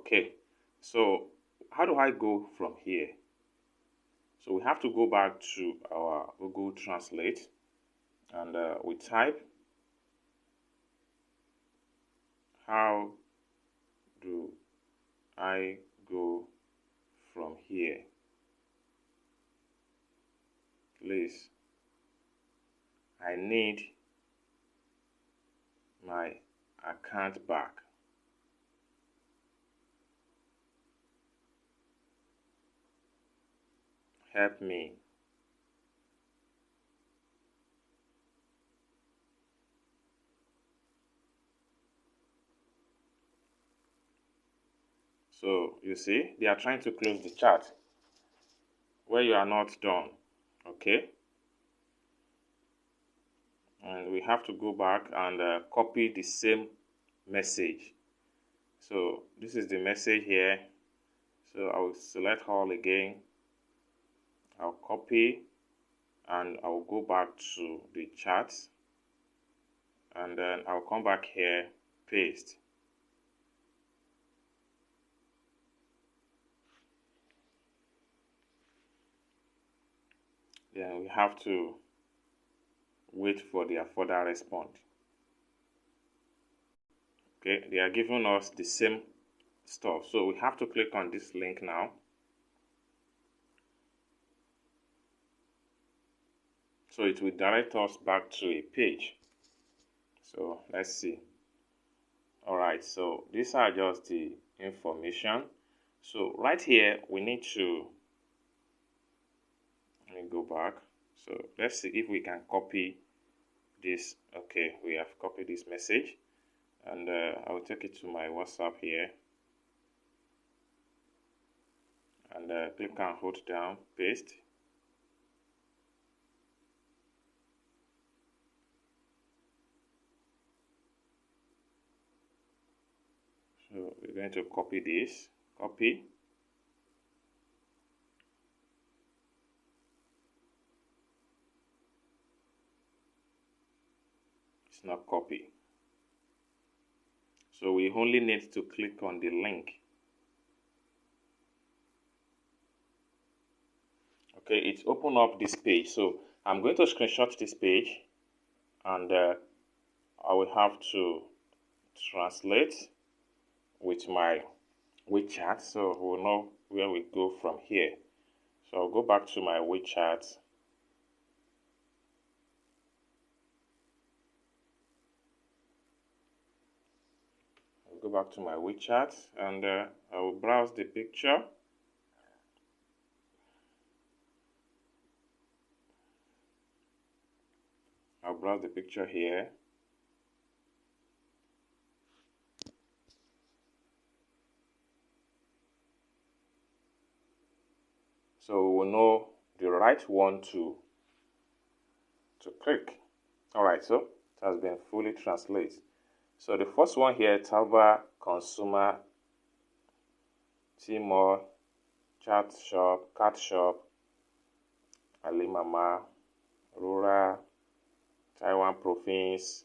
Okay, so how do I go from here? So we have to go back to our Google Translate, and we type, how do I go from here? Please, I need my account back. Help me. So you see, they are trying to close the chat where you are not done. Okay, and we have to go back and copy the same message. So this is the message here. So I will select all again. I'll copy and I'll go back to the chat, and then I'll come back here, paste. Then we have to wait for their further response. Okay, they are giving us the same stuff, so we have to click on this link now. So it will direct us back to a page. So let's see. All right, so these are just the information. So right here we need to, let me go back. So let's see if we can copy this. Okay, we have copied this message, and I will take it to my WhatsApp here, and click and hold down, paste. So we're going to copy this, copy. It's not copy. So we only need to click on the link. Okay, it's open up this page. So I'm going to screenshot this page, and I will have to translate with my WeChat, so we'll know where we go from here. So I'll go back to my WeChat. I'll go back to my WeChat, and I will browse the picture. I'll browse the picture here. So we will know the right one to click. All right, so it has been fully translated. So the first one here, Tava Consumer, Tmall, Chat Shop, Cat Shop, Alimama, Rural, Taiwan Province,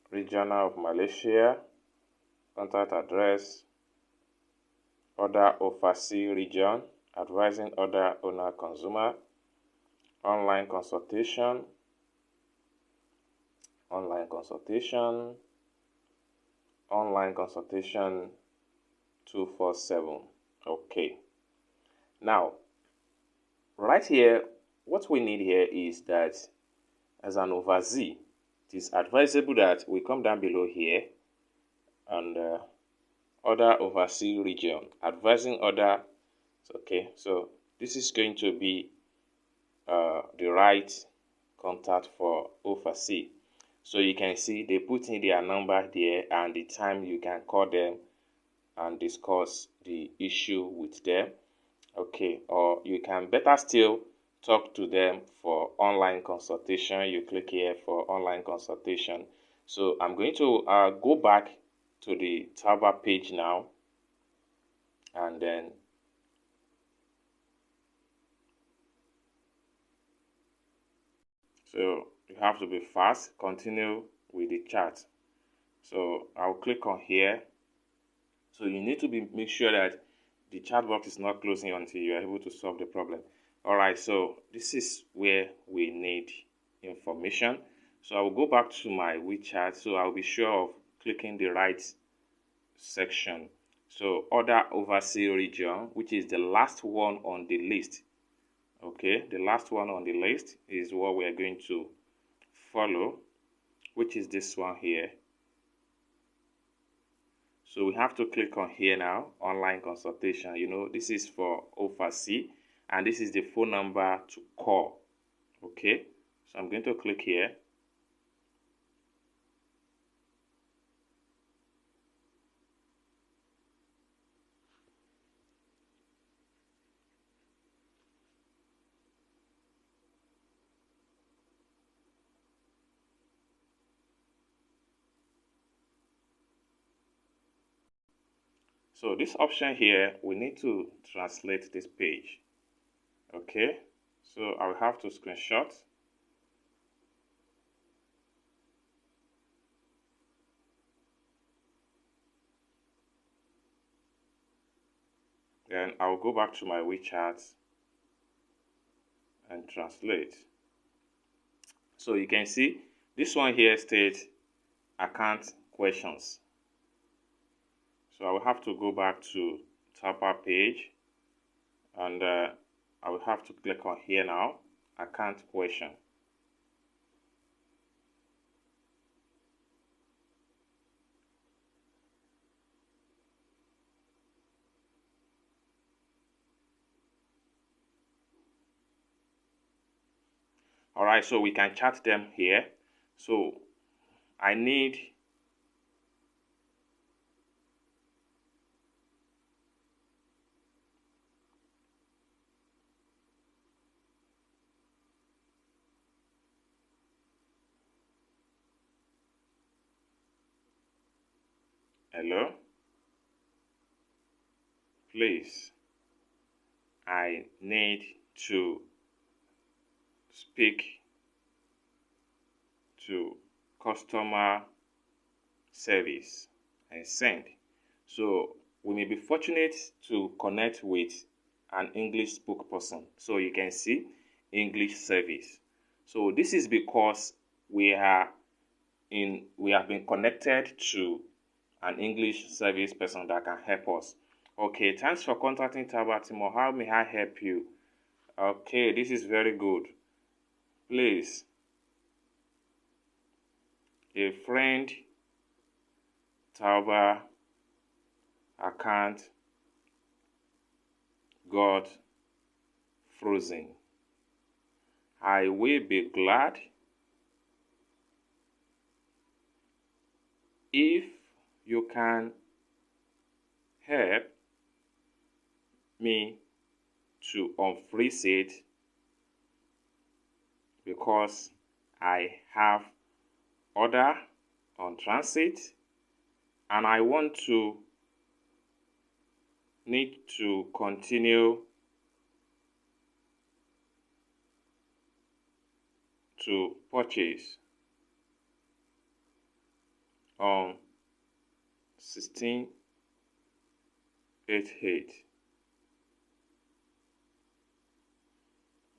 Regional of Malaysia, contact address, other overseas region, advising other owner consumer, online consultation, 247. Okay. Now, right here, what we need here is that as an overseas, it is advisable that we come down below here and other overseas region, advising other. Okay, so this is going to be the right contact for overseas. So you can see they put in their number there and the time you can call them and discuss the issue with them. Okay, or you can better still talk to them for online consultation. You click here for online consultation. So I'm going to go back to the Tava page now, and then so you have to be fast. Continue with the chat. So I'll click on here, So you need to make sure that the chat box is not closing until you are able to solve the problem. All right, so this is where we need information. So I will go back to my WeChat. So I'll be sure of clicking the right section. So other overseas region, which is the last one on the list. Okay, the last one on the list is what we are going to follow, which is this one here. So we have to click on here now, online consultation. You know, this is for overseas, and this is the phone number to call. Okay, so I'm going to click here. So this option here, we need to translate this page. Okay, so I'll have to screenshot. Then I'll go back to my WeChat and translate. So you can see this one here states account questions. So I will have to go back to Tapa page, and I will have to click on here now, account question. All right, so we can chat them here. So I need hello, please, I need to speak to customer service and send. So we may be fortunate to connect with an English spokesperson. So you can see English service. So this is because we have been connected to an English service person that can help us. Okay, thanks for contacting Tabatimo. How may I help you? Okay, this is very good. Please, a friend Tauba account got frozen. I will be glad if you can help me to unfreeze it, because I have order on transit and I want to need to continue to purchase on 1688.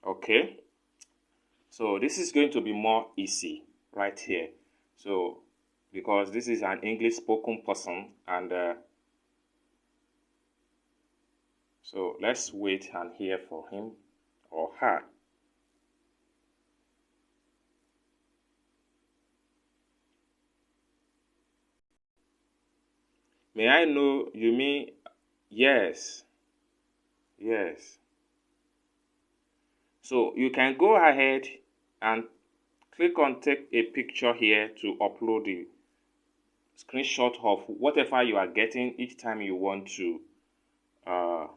Okay, so this is going to be more easy right here. So because this is an English spoken person, and so let's wait and hear for him or her. May I know, you mean yes? Yes. So you can go ahead and click on take a picture here to upload the screenshot of whatever you are getting each time you want to log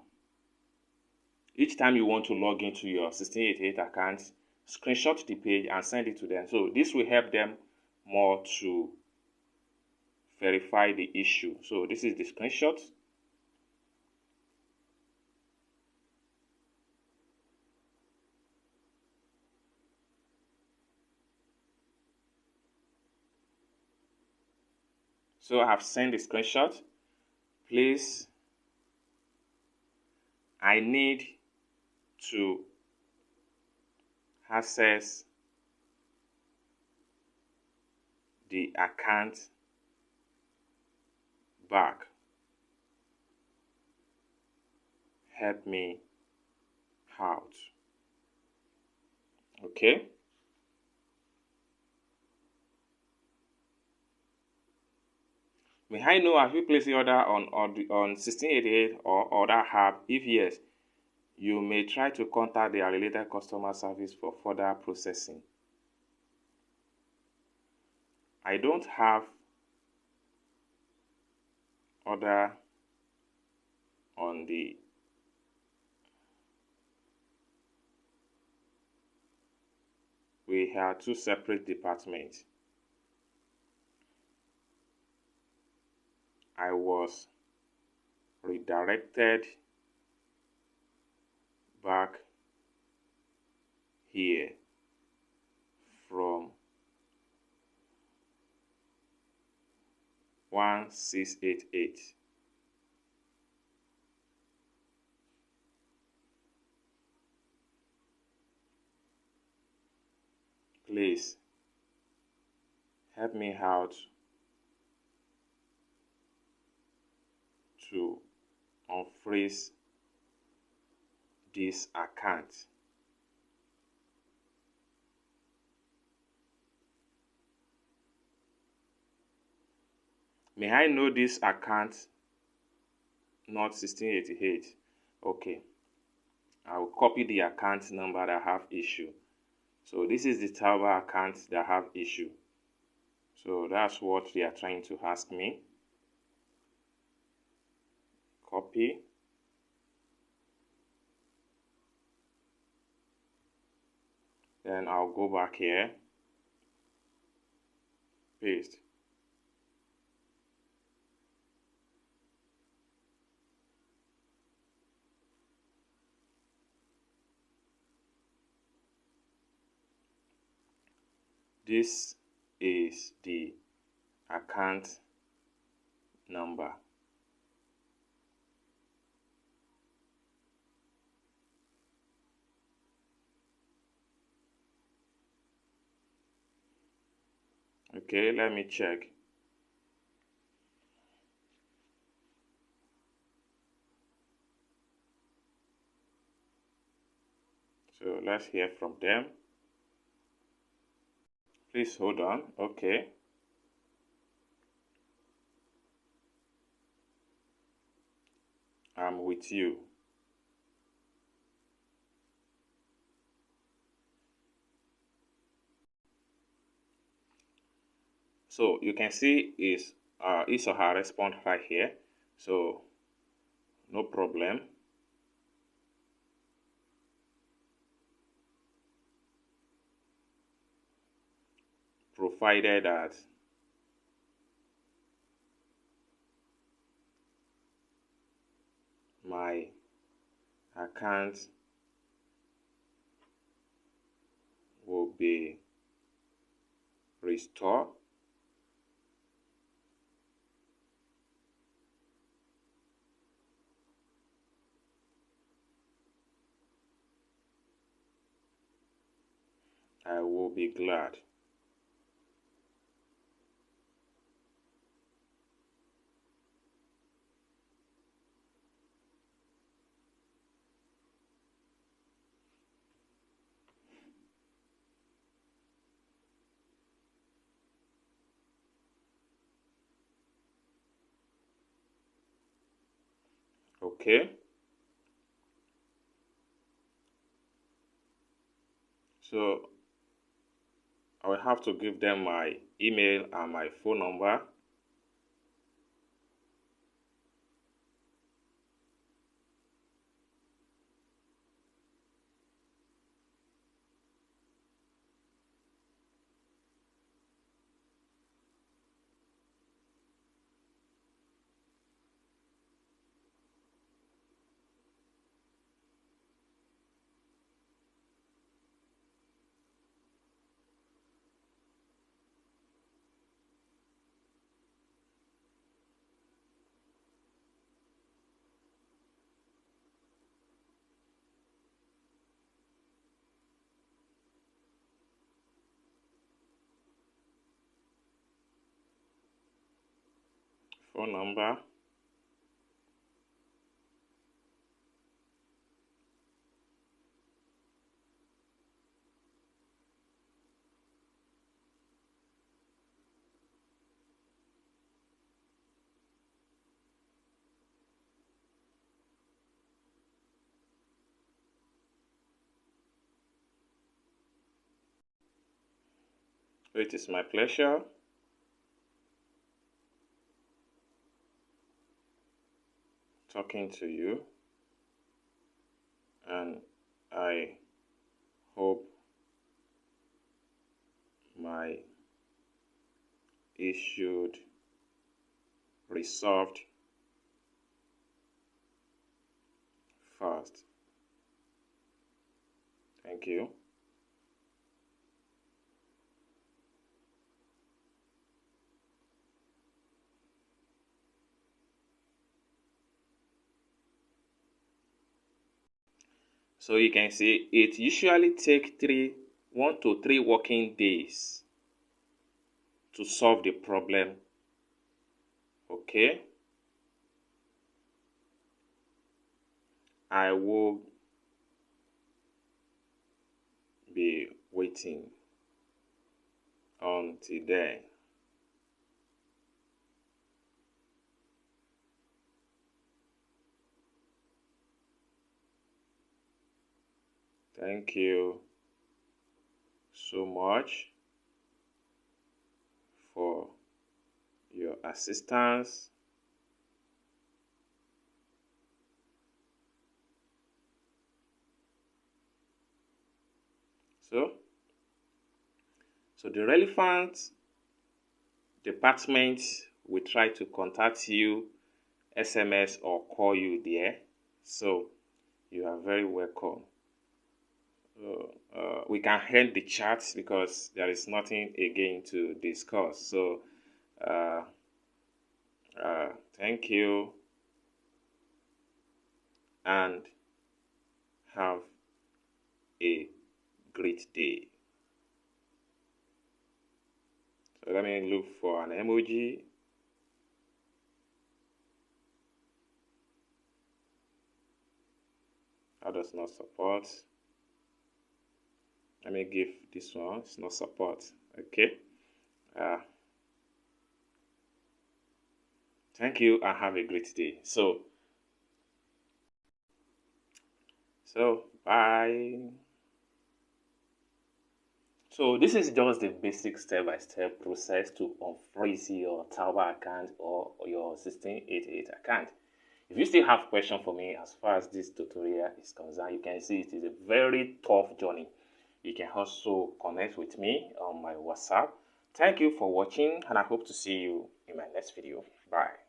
into your 1688 account. Screenshot the page and send it to them. So this will help them more to verify the issue. So this is the screenshot. So I have sent the screenshot. Please, I need to access the account back. Help me out. Okay. May I know, have you placed the order on 1688 or other app? If yes, you may try to contact their related customer service for further processing. I don't have order on the we have two separate departments. I was redirected back here from 1688. Please help me out to unfreeze this account. May I know this account, not 1688? Okay. I will copy the account number that have issue. So this is the Talba account that have issue. So that's what they are trying to ask me. Copy. Then I'll go back here. Paste. This is the account number. Okay, let me check. So let's hear from them. Please hold on. Okay. I'm with you. So you can see his or her response right here. So no problem. Provided that my account will be restored. I will be glad. Okay. So I will have to give them my email and my phone number. phone number, it is my pleasure talking to you, and I hope my issue resolved fast. Thank you. So you can see it usually takes 1 to 3 working days to solve the problem. Okay. I will be waiting until then. Thank you so much for your assistance. So the relevant department will try to contact you, SMS or call you there. So you are very welcome. We can end the chat because there is nothing again to discuss. So thank you and have a great day. So let me look for an emoji. That does not support. Let me give this one. It's not support. Okay. Thank you and have a great day. So bye. So this is just the basic step-by-step process to unfreeze your Tauba account or your 1688 account. If you still have questions for me as far as this tutorial is concerned, you can see it is a very tough journey. You can also connect with me on my WhatsApp. Thank you for watching, and I hope to see you in my next video. Bye.